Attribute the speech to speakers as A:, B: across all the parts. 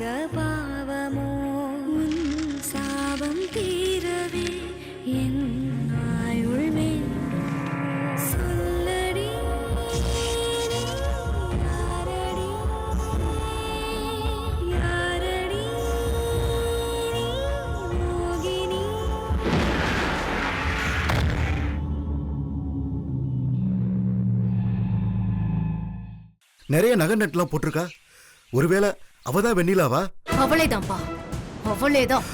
A: செய்த பாவமோ உன் சாபம் தீரவே என் ஆயுள் வேண்டும் சொல்லடி நீ யாரடி யாரடி நீ மோகினி.
B: நிறைய நகை நட்டுலாம் போட்டிருக்கா. ஒருவேளை அவதான் வெண்ணிலாவா?
C: அவளேதான்ப்பா, அவளேதான்.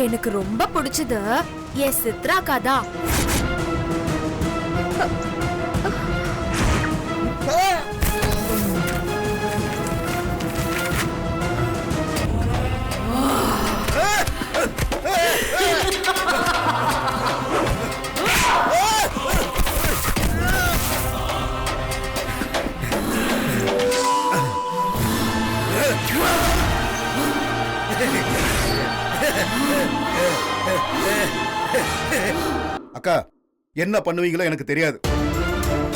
C: எனக்கு ரொம்ப பிடிச்சது என் சித்ராக்கா தான்.
B: அக்கா, என்ன பண்ணுவீங்களோ எனக்கு தெரியாது.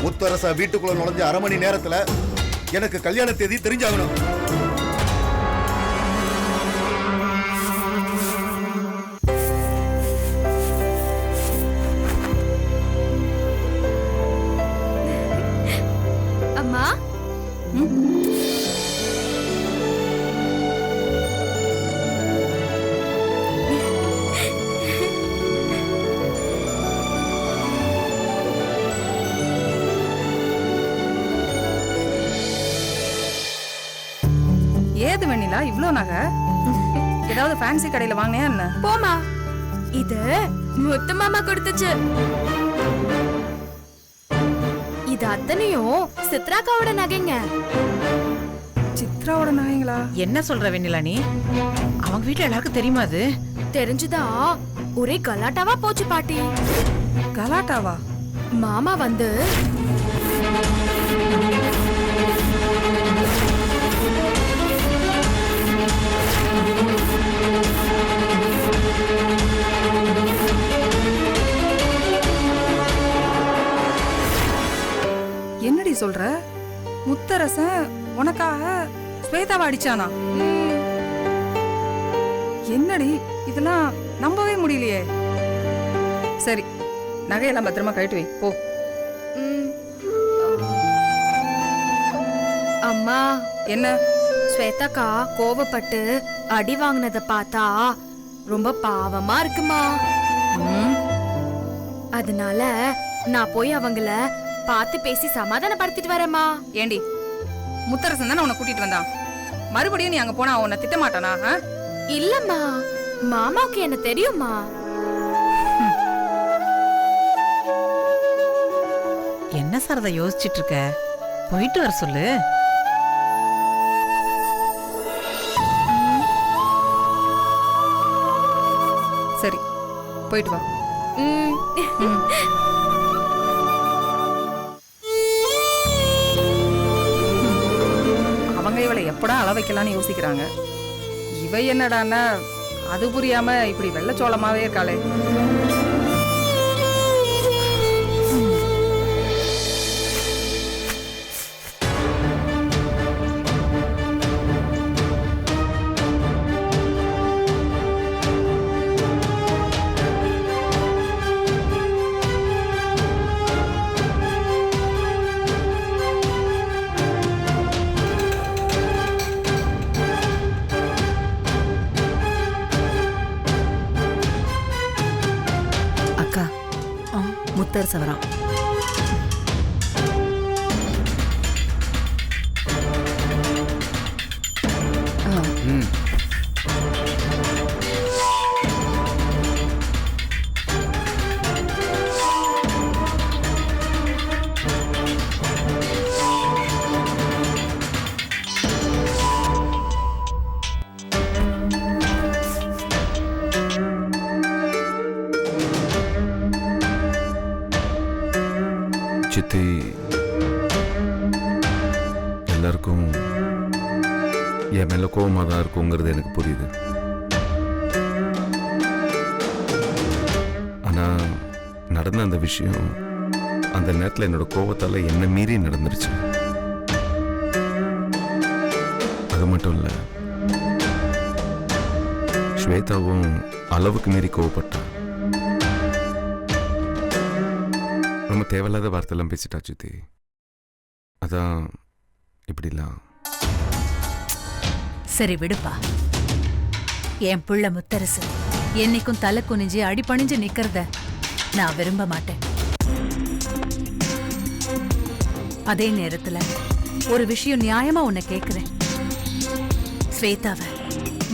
B: முத்தரசா வீட்டுக்குள்ள நுழைஞ்ச அரை மணி நேரத்துல எனக்கு கல்யாண தேதி தெரிஞ்சாகணும்.
C: அம்மா,
D: ஏது வெண்ணிலா இவ்ளோ நகை? ஏதாவது ஃபேன்சி கடையில வாங்கினியா என்ன?
C: போமா, இது முத்து மாமா கொடுத்துச்சு. இது அத்தனையும் சித்ராக்காவோட நகைங்க.
D: சித்ராவோட நகைங்களா?
E: என்ன சொல்ற வெண்ணிலா நீ? அவங்க வீட்டுல எல்லாருக்கும் தெரியுமா அது?
C: தெரிஞ்சுதா ஒரே கலாட்டாவா போச்சு பாட்டி.
D: கலாட்டாவா?
C: மாமா வந்து
D: என்னடி சொல்ற? முத்தரசன் உனக்காக ஸ்வேதாவை அடிச்சானா? என்னடி இதெல்லாம் நம்பவே முடியலையே. சரி, நகையெல்லாம் பத்திரமா கழட்டி வை போ.
C: அம்மா,
D: என்ன?
C: ஸ்வேதாக்கா கோவப்பட்டு அடி வாங்கினத பார்த்தா ரொம்ப பாவமா இருக்குமா. அதனால நான் போய் அவங்கள பார்த்து பேசி சமாதானப்படுத்திட்டு வரேம்மா.
D: ஏண்டி, முத்தரசன் தானே உன்னை கூட்டிட்டு வந்தான். மறுபடியும் நீ அங்க போனா உன்னை திட்ட மாட்டானா?
C: இல்லம்மா, மாமாவுக்கு என்ன தெரியுமா.
E: என்ன சாரதா யோசிச்சுட்டு இருக்க? போயிட்டு வர சொல்லு.
D: சரி, போயிட்டு வா. அவங்க இவளை எப்படா அள வைக்கலான்னு யோசிக்கிறாங்க. இவ என்னடான்னா அது புரியாம இப்படி வெள்ளச்சோளமாவே இருக்காளே.
E: முத்தரச வரான்.
F: சித்தி, எல்லாருக்கும் என் மேல கோபமாக தான் இருக்குங்கிறது எனக்கு புரியுது. ஆனா நடந்த அந்த விஷயம் அந்த நேரத்தில் என்னோட கோபத்தால என்ன மீறி நடந்துருச்சு. அது மட்டும் இல்லை, ஸ்வேதாவும் அளவுக்கு மீறி கோவப்பட்டா. ரொம்ப தேவையில்லாத வார்த்தையெல்லாம் பேசிட்டா சித்தி. அதான் இப்படிலாம்.
G: சரி விடுப்பா. என் புள்ள முத்தரசு என்னைக்கும் தலை குனிஞ்சு அடிபணிஞ்சு நிக்கிறத நான் விரும்ப மாட்டேன். அதே நேரத்துல ஒரு விஷயம் நியாயமா உன்னை கேக்குறேன். ஸ்வேதாவை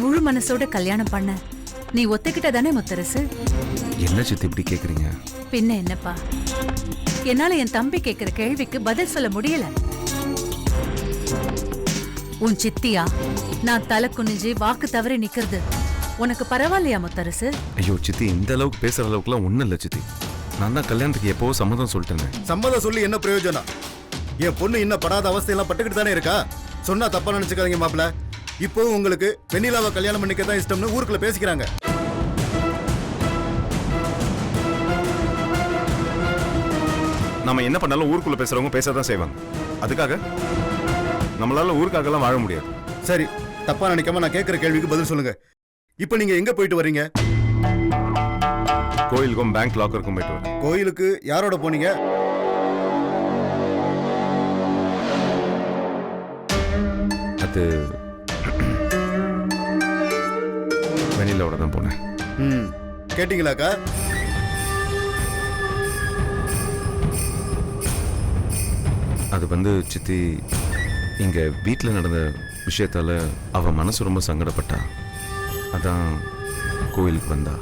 G: முழு மனசோட கல்யாணம் பண்ண நீ ஒத்துக்கிட்ட தானே முத்தரசு?
F: என்ன சித்தி இப்படி கேக்குறீங்க?
G: பின்ன என்னப்பா, என்னால என் தம்பி கேக்குற கேள்விக்கு பதில் சொல்ல முடியல. உன் சித்தியா நான் தலை குனிஞ்சு வாக்கு தவறி நிக்கிறது உனக்கு பரவாயில்லையா முத்தரசு?
F: ஐயோ சித்தி, இந்த அளவுக்கு பேசுற அளவுக்குலாம் ஒண்ணும் இல்லை சித்தி. நான் தான் கல்யாணத்துக்கு எப்போ சம்மதம் சொல்லிட்டேன்.
B: சம்மதம் சொல்லி என்ன பிரயோஜனம்? என் பொண்ணு இன்னும் படாத அவஸ்தையெல்லாம் பட்டுக்கிட்டு தானே இருக்கா. சொன்னா தப்பா நினைச்சுக்காதீங்க மாப்பிள்ள. இப்போ உங்களுக்கு வெண்ணிலாவை கல்யாணம் பண்ணிக்க தான் இஷ்டம்னு ஊருக்குள்ள பேசிக்கிறாங்க.
F: நம்ம என்ன பண்ணாலும் ஊருக்குள்ள பேசுறவங்க பேசதான் செய்வாங்க. அதுக்காக நம்மளால ஊருக்காகலாம் வாழ முடியாது.
B: சரி, தப்பா நினைக்காம நான் கேட்கிற கேள்விக்கு பதில் சொல்லுங்க. இப்போ நீங்க எங்க போயிட்டு வர்றீங்க?
F: கோயிலுக்கும் பேங்க் லாக்கருக்கும் போயிட்டு வரேன்.
B: கோயிலுக்கு யாரோட போனீங்க?
F: அது வெண்ணிலாவோட தான் போனேன்.
B: கேட்டீங்களாக்கா?
F: அது வந்து சித்தி, இங்க வீட்டில் நடந்த விஷயத்தால அவ மனசு ரொம்ப சங்கடப்பட்டா. அதான் கோயிலுக்கு வந்தா.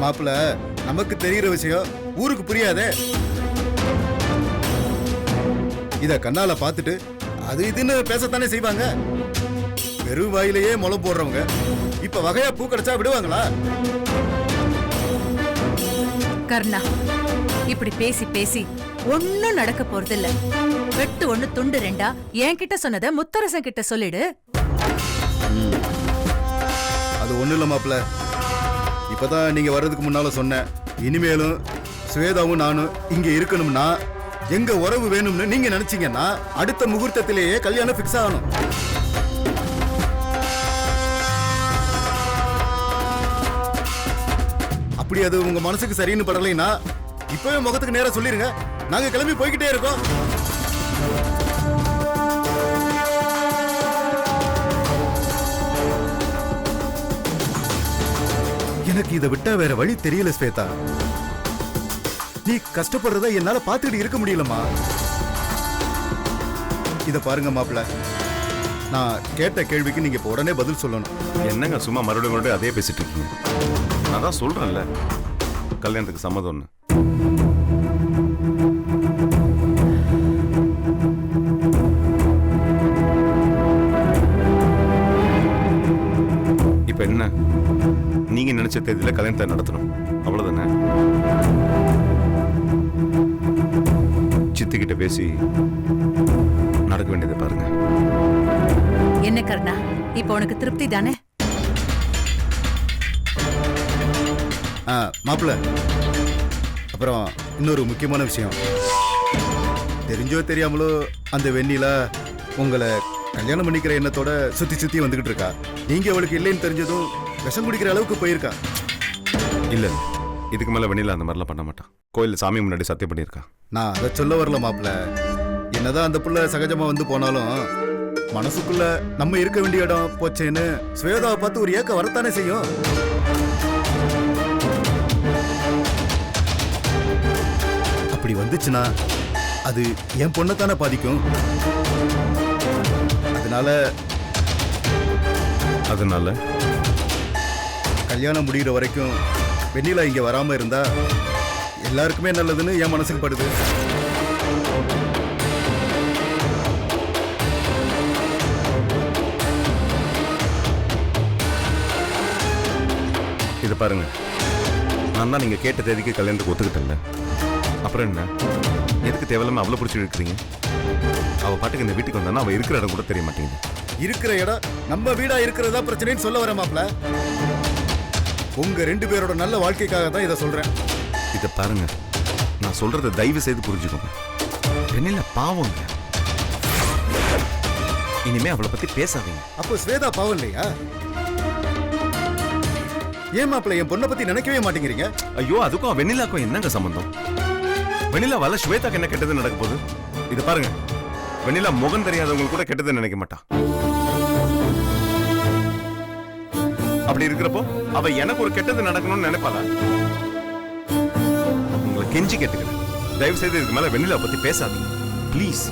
B: மாப்பிள்ள, நமக்கு தெரிகிற விஷயம் ஊருக்கு புரியாதே. இத கண்ணால பார்த்துட்டு அது இதுன்னு பேசத்தானே செய்வாங்க. வெறும் வாயிலேயே முளை போடுறவங்க இப்ப வகையா பூ கிடைச்சா விடுவாங்களா?
G: கர்ணா, இப்படி பேசி பேசி ஒன்னும் நடக்க போறதில்ல. வெட்டு ஒண்ணு துண்டு ரெண்டா என்கிட்ட சொன்னதை முத்தரசன் கிட்ட சொல்லிடு.
B: அது ஒண்ணு இல்ல மாப்பிள்ள, இப்பதான் நீங்க வர்றதுக்கு முன்னால சொன்னேன். இனிமேலும் ஸ்வேதாவும் நானும் இங்க இருக்கணும்னா, எங்க உறவு வேணும்னு நீங்க நினைச்சீங்கன்னா அடுத்த முகூர்த்தத்திலேயே கல்யாணம் பிக்ஸ் ஆகணும். அப்படி அது உங்க மனசுக்கு சரின்னு படலைன்னா இப்பவே முகத்துக்கு நேரா சொல்லிருங்க. நாங்க கிளம்பி போய்கிட்டே இருக்கோம். எனக்கு இதை விட்டா வேற வழி தெரியல ஸ்வேதா. நீ கஷ்டப்படுறத என்னால பாத்துக்கிட்டு இருக்க முடியலமா. இத பாருங்க மாப்பிள்ள, நான் கேட்ட கேள்விக்கு நீங்க இப்ப உடனே பதில் சொல்லணும்.
F: என்னங்க சும்மா மறுபடியும் அதே பேசிட்டு இருக்கீங்க? நான் தான் சொல்றேன்ல, கல்யாணத்துக்கு சம்மதம்னு. இப்ப என்ன, நீங்க நினைச்ச தேதியில கல்யாணத்தை நடத்தணும், அவ்வளவுதானே? சித்திக்கிட்ட பேசி நடக்க வேண்டியதை பாருங்க.
G: என்ன கர்ணா, இப்ப உனக்கு திருப்தி தானே?
B: மாப்பிள்ள, அப்புறம் இன்னொரு முக்கியமான விஷயம். தெரிஞ்சோ தெரியாமலோ அந்த வெண்ணிலா உங்களை கல்யாணம் பண்ணிக்கிற எண்ணத்தோட சுத்தி சுத்தி வந்துகிட்டு இருக்கா. நீங்க அவளுக்கு இல்லைன்னு தெரிஞ்சதும் விஷம் குடிக்கிற அளவுக்கு போயிருக்கா.
F: இல்ல, இதுக்கு மேல வெண்ணிலா அந்த மாதிரிலாம் பண்ண மாட்டான். கோயில்ல சாமி முன்னாடி சத்தியம் பண்ணியிருக்கா.
B: நான் அதை சொல்ல வரல மாப்பிள்ள. என்னதான் அந்த புள்ள சகஜமா வந்து போனாலும் மனசுக்குள்ள நம்ம இருக்க வேண்டிய இடம் போச்சேன்னு ஸ்வேதாவை பார்த்து ஒரு ஏக்கம் வரத்தானே செய்யும். அப்படி வந்துச்சுன்னா அது என் பொண்ணத்தானே பாதிக்கும். அதனால கல்யாணம் முடிகிற வரைக்கும் வெண்ணிலா இங்க வராம இருந்தா எல்லாருக்குமே நல்லதுன்னு என் மனசுக்கு படுது.
F: இதை பாருங்க, நான் தான் நீங்க கேட்ட தேதிக்கு கல்யாணத்துக்கு ஒத்துக்கிட்டேன்ல, அப்புறம் என்ன? எதுக்கு தேவையில்லாம அவ்வளவு பிடிச்சி இருக்கிறீங்க? அவ பாட்டுக்கு இந்த வீட்டுக்கு வந்தானா அவ இருக்கிற இடம் கூட தெரிய மாட்டேங்குது.
B: இருக்கிற இடம் நம்ம வீடா இருக்கிறதா பிரச்சனைன்னு சொல்ல வர மாப்ள. உங்க ரெண்டு பேரோட நல்ல வாழ்க்கைக்காக தான் இதை சொல்றேன்.
F: இதை பாருங்க, நான் சொல்றதை தயவு செய்து புரிஞ்சுக்கோங்க. வெண்ணிலா பாவங்க. இனிமே அவளை பத்தி பேசாதீங்க.
B: அப்போ ஸ்வேதா பாவம் இல்லையா? ஏன் மாப்பிள்ள என் பொண்ணை பத்தி நினைக்கவே மாட்டேங்கிறீங்க?
F: ஐயோ, அதுக்கும் வெண்ணிலாக்கும் என்னங்க சம்பந்தம்? வெண்ணிலாவால ஸ்வேதாக்கு என்ன கெட்டது நடக்க போகுது? இது பாருங்க, வெண்ணிலா முகம் தெரியாதவங்க கூட கெட்டது நினைக்க மாட்டா. அப்படி இருக்கிறப்போ அவ எனக்கு ஒரு கெட்டது நடக்கணும்னு நினைப்பாளா? உங்களை கெஞ்சி கேட்டுக்கிறேன், தயவு செய்து இதுக்கு மேல வெண்ணிலா பத்தி பேசாதீங்க ப்ளீஸ்.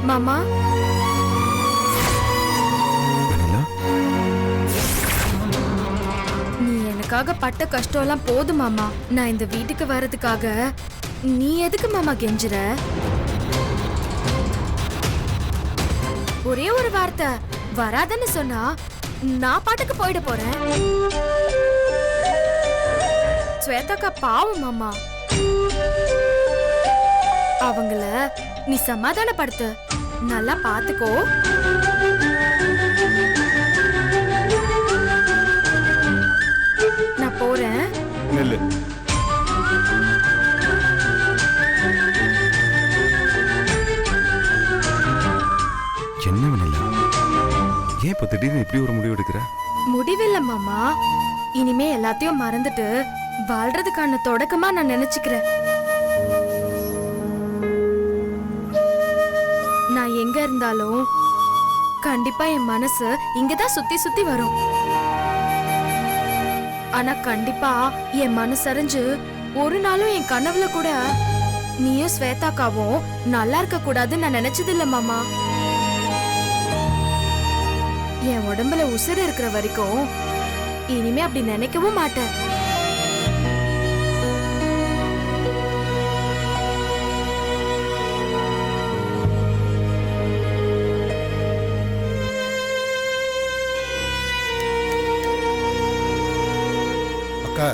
C: மாமா,
F: வெண்ணிலா,
C: நீ எனக்காக பட்ட கஷ்டம் எல்லாம் போதும் மாமா. நான் இந்த வீட்டுக்கு வர்றதுக்காக நீ எதுக்கு மாமா கெஞ்சுற? ஒரே ஒரு வார்த்தை வராதன்னு சொன்னா நான் பாட்டுக்கு போயிட போறேன். ஸ்வேதாக்கா பாவம் மாமா, அவங்கள நீ சமாதானப்படுத்து, நல்லா பாத்துக்கோ. நான் போறேன்.
F: நெல்லு. என்ன வெண்ணிலா, ஏன் இப்ப திடீர்னு இப்படி ஒரு முடிவு எடுக்கிற?
C: முடிவில்ல மாமா, இனிமே எல்லாத்தையும் மறந்துட்டு வாழ்றதுக்கான தொடக்கமா நான் நினைச்சுக்கிறேன். நான் எங்க இருந்தாலும் கண்டிப்பா என் மனசு இங்கதான் சுத்தி சுத்தி வரும். ஆனா கண்டிப்பா என் மனசறிஞ்சு ஒரு நாளும் என் கனவுல கூட நீயும் ஸ்வேதாக்காவும் நல்லா இருக்க கூடாதுன்னு நான் நினைச்சது இல்ல மாமா. என் உடம்புல உசுறு இருக்கிற வரைக்கும் இனிமே அப்படி நினைக்கவும் மாட்டேன்.
B: அக்கா,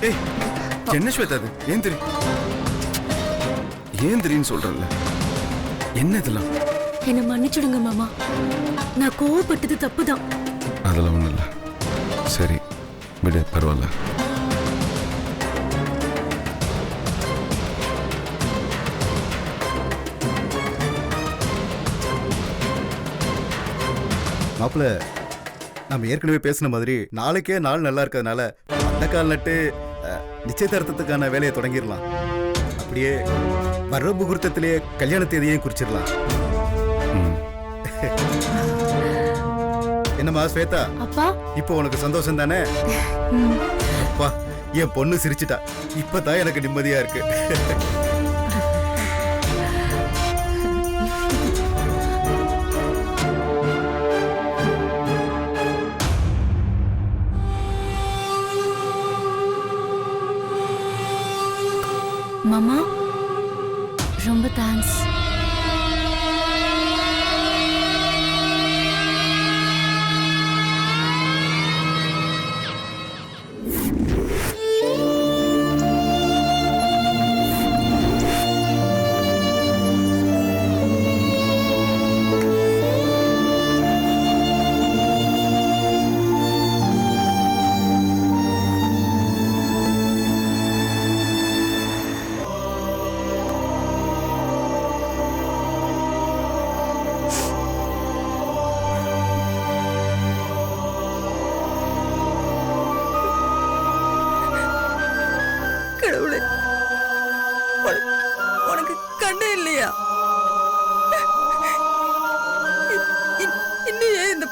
F: ஏய், என்ன ஸ்வேதா அது? ஏன் திரி ஏன் திரின்னு சொல்றேன்ல, என்ன இதெல்லாம்?
A: என்ன மன்னிச்சுடுங்க மாமா, நான் கோவப்பட்டது தப்புதான்.
F: அதெல்லாம் ஒண்ணும் இல்ல. சரி விடு, பரவாயில்ல.
B: மாப்பிள்ள, நம்ம ஏற்கனவே பேசின மாதிரி நாளைக்கே நாள் நல்லா இருக்கிறதுனால அந்த கால் நட்டு நிச்சயதார்த்தத்துக்கான வேலையை தொடங்கிடலாம். அப்படியே வர்ற முகூர்த்தத்திலேயே கல்யாண தேதியையும் குறிச்சிடலாம்.
F: ம்.
B: என்னம்மா ஸ்வேதா,
A: அப்பா,
B: இப்போ உனக்கு சந்தோஷம் தானே? அப்பா, என் பொண்ணு சிரிச்சிட்டா, இப்பதான் எனக்கு நிம்மதியா இருக்கு.
A: மாமா ரொம்ப தேங்க்ஸ்.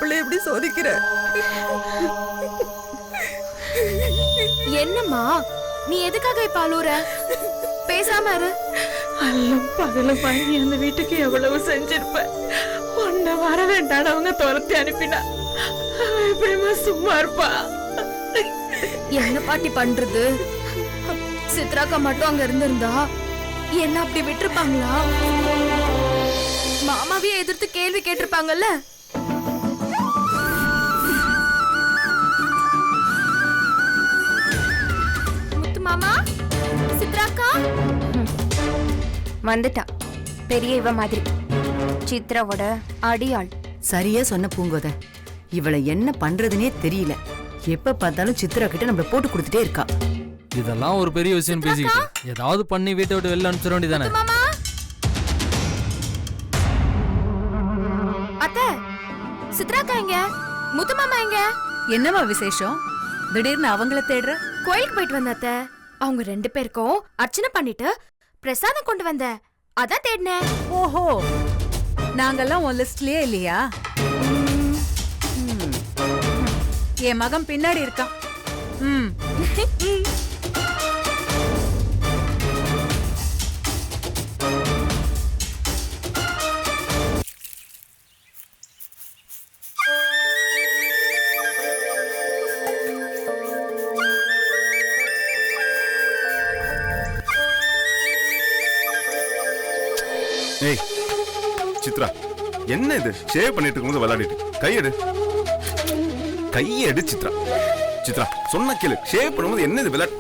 D: பிள்ளை எப்படி சோதிக்கிற?
C: என்னம்மா நீ எதுக்காக இப்ப அழுற? பேசாம இரு.
A: அல்லும் பகலும் வாங்கி அந்த வீட்டுக்கு எவ்வளவு செஞ்சிருப்ப. உன்னை வர வேண்டாம் அவங்க துரத்தி அனுப்பினா அவ எப்படிமா சும்மா இருப்பா?
C: என்ன பாட்டி பண்றது? சித்ராக்கா மட்டும் அங்க இருந்திருந்தா என்ன அப்படி விட்டுருப்பாங்களா? மாமாவே எதிர்த்து கேள்வி கேட்டிருப்பாங்கல்ல. முத்து மாமா, சித்ராக்கா
H: வந்துட்டா பெரிய இவ மாதிரி சித்ராவோட அடியாள்.
I: சரியா சொன்ன பூங்கோத. இவளை என்ன பண்றதுனே தெரியல. எப்ப பார்த்தாலும் சித்ரா கிட்ட நம்மள போட்டு கொடுத்துட்டே இருக்கா.
J: இதெல்லாம் ஒரு பெரிய விஷயம் பேசிக்கிட்டு ஏதாவது பண்ணி வீட்டை விட்டு வெளில அனுப்பிச்சிட வேண்டியதானே?
C: அத்தை, சித்ராக்கா எங்க? முத்து மாமா எங்க?
G: என்னம்மா விசேஷம்? திடீர்னு அவங்கள தேடுற?
C: கோயிலுக்கு போயிட்டு வந்த அத்தை. அவங்க 2 பேருக்கும் அர்ச்சனை பண்ணிட்டு பிரசாதம் கொண்டு வந்த, அதான் தேடினேன்.
G: ஓஹோ, நாங்கெல்லாம் உன் லிஸ்ட்லயே இல்லையா? என் மகன் பின்னாடி இருக்கான்.
F: ஏய் சித்ரா, என்ன இது? ஷேவ் பண்ணிட்டு இருக்கும்போது விளையாடிட்டு கையெடு, கையெடு சித்ரா. சித்ரா சொன்ன கேளு, ஷேவ் பண்ணும்போது என்ன இது விளையாட்டு?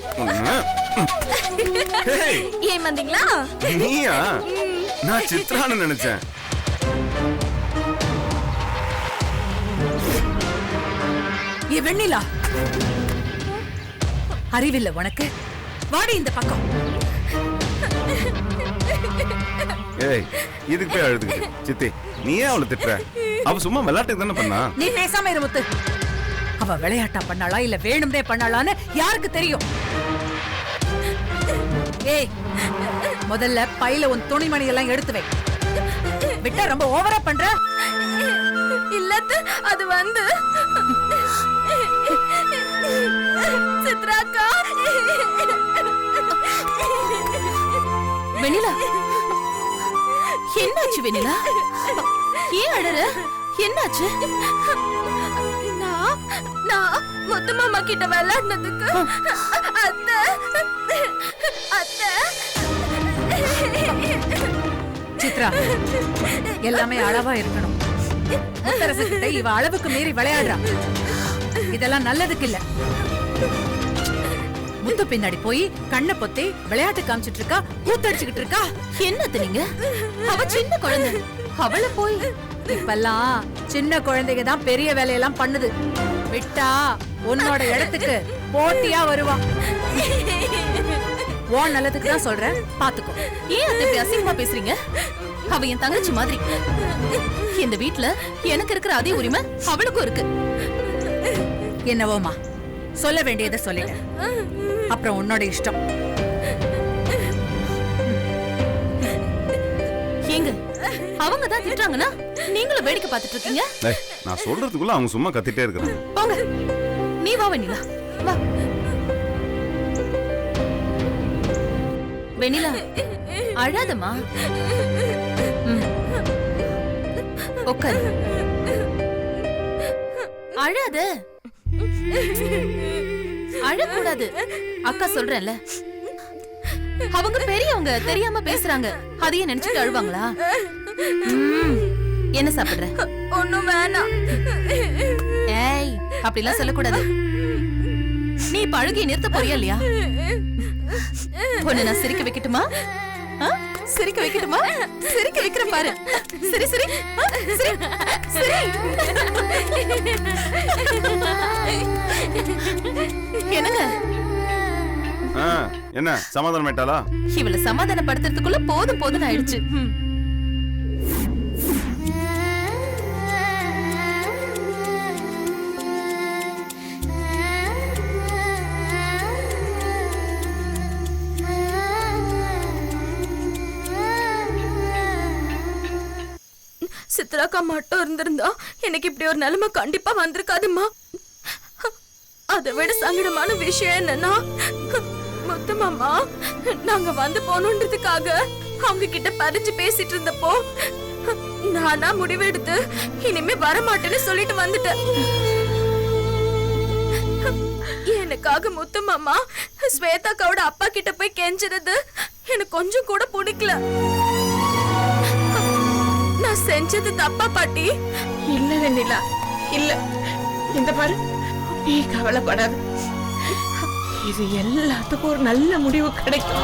C: ஏன் வந்தீங்களா?
F: நீயா? நான் சித்ரான்னு நினைச்சேன்.
G: ஏ வெண்ணிலா, அறிவில்லை உனக்கு? வாடி இந்த பக்கம்.
F: ஏய், இதுக்கு போய் அழுதுகிட்டு சித்தி, நீ ஏன் அவளை திட்டுற? அவ சும்மா விளையாட்டுக்கு தானே பண்ணா.
G: நீ பேசாம இரு முத்து. அவ விளையாட்டா பண்ணாளா இல்ல வேணும்னே பண்ணாளான்னு யாருக்கு தெரியும்? ஏய், முதல்ல பையில உன் துணிமணி எல்லாம் எடுத்து வை. விட்டா ரொம்ப ஓவரா பண்ற.
C: இல்லத்து, அது வந்து சித்ராக்கா.
A: வெண்ணிலா, என்னாச்சு வெண்ணிலா? ஏன் அழற? என்னாச்சு?
C: நான் முத்து மாமா கிட்ட விளையாடுனதுக்கு அத்தை
G: சித்ரா, எல்லாமே அளவா இருக்கணும். முத்தரசு கிட்ட இவ அளவுக்கு மீறி விளையாடுறா. இதெல்லாம் நல்லதுக்கு இல்ல. முத்து பின்னாடி போய் கண்ணை பொத்தி விளையாட்டு காமிச்சிட்டு இருக்கா, கூத்தடிச்சுக்கிட்டு இருக்கா.
A: என்னது நீங்க? அவ சின்ன குழந்தை, அவளை போய்.
G: இப்பெல்லாம் சின்ன குழந்தைங்க தான் பெரிய வேலையெல்லாம் பண்ணுது. விட்டா உன்னோட இடத்துக்கு போட்டியா வருவா. உன் நல்லதுக்கு தான் சொல்றேன், பாத்துக்கோ.
A: ஏன் அத்தை இப்படி அசிங்கமா பேசுறீங்க? அவ என் தங்கச்சி மாதிரி. இந்த வீட்ல எனக்கு இருக்கிற அதே உரிமை அவளுக்கும் இருக்கு.
G: என்னவோமா, சொல்ல வேண்டியதை சொல்லிட்டேன். அப்புறம் உன்னோட இஷ்டம்.
A: ஏங்க, அவங்க தான் திட்டுறாங்கன்னா நீங்களும் வேடிக்கை பார்த்துட்டு இருக்கீங்க?
F: ஏய், நான் சொல்றதுக்குள்ள அவங்க சும்மா கத்திட்டே இருக்கிறாங்க.
A: போங்க, நீ வா வெண்ணிலா, வா. வெண்ணிலா, அழாதம்மா. உட்காரு. அழாத, அழக்கூடாது. அக்கா சொல்றேன்ல, அவங்க பெரியவங்க தெரியாம பேசுறாங்க. அதையே நினைச்சுட்டு அழுவாங்களா? என்ன சாப்பிடுற?
C: ஒண்ணும் வேணாம்.
A: ஏய், அப்படிலாம் சொல்லக்கூடாது. நீ இப்ப அழுகையை நிறுத்த போறியா இல்லையா? பொண்ணு நான் சிரிக்க வைக்கட்டுமா? சிரிக்க வைக்கட்டுமா? சிரிக்க வைக்கிறேன் பாரு. சரி சரி சரி சரி. என்னங்க?
F: என்ன சமாதானம் ஆயிட்டாளா?
A: இவளை சமாதானப்படுத்துறதுக்குள்ள போதும் போதும் ஆயிடுச்சு.
C: சித்ரா சுசிலாக்கா மட்டும் இருந்திருந்தா எனக்கு இப்படி ஒரு நிலைமை கண்டிப்பா வந்திருக்காதுமா. அதை விட சங்கடமான விஷயம் என்னன்னா, முத்து மாமா நாங்க வந்து போனோன்றதுக்காக அவங்க கிட்ட பறிஞ்சு பேசிட்டு இருந்தப்போ நானா முடிவெடுத்து இனிமே வரமாட்டேன்னு சொல்லிட்டு வந்துட்டேன். எனக்காக முத்து மாமா ஸ்வேதாக்காவோட அப்பா கிட்ட போய் கெஞ்சிறது எனக்கு கொஞ்சம் கூட பிடிக்கல. நான் செஞ்சது தப்பா பாட்டி?
A: இல்ல வெண்ணிலா, இல்ல. இந்த பாரு, நீ கவலைப்படாத. இது எல்லாத்துக்கும் ஒரு நல்ல முடிவு கிடைக்கும்.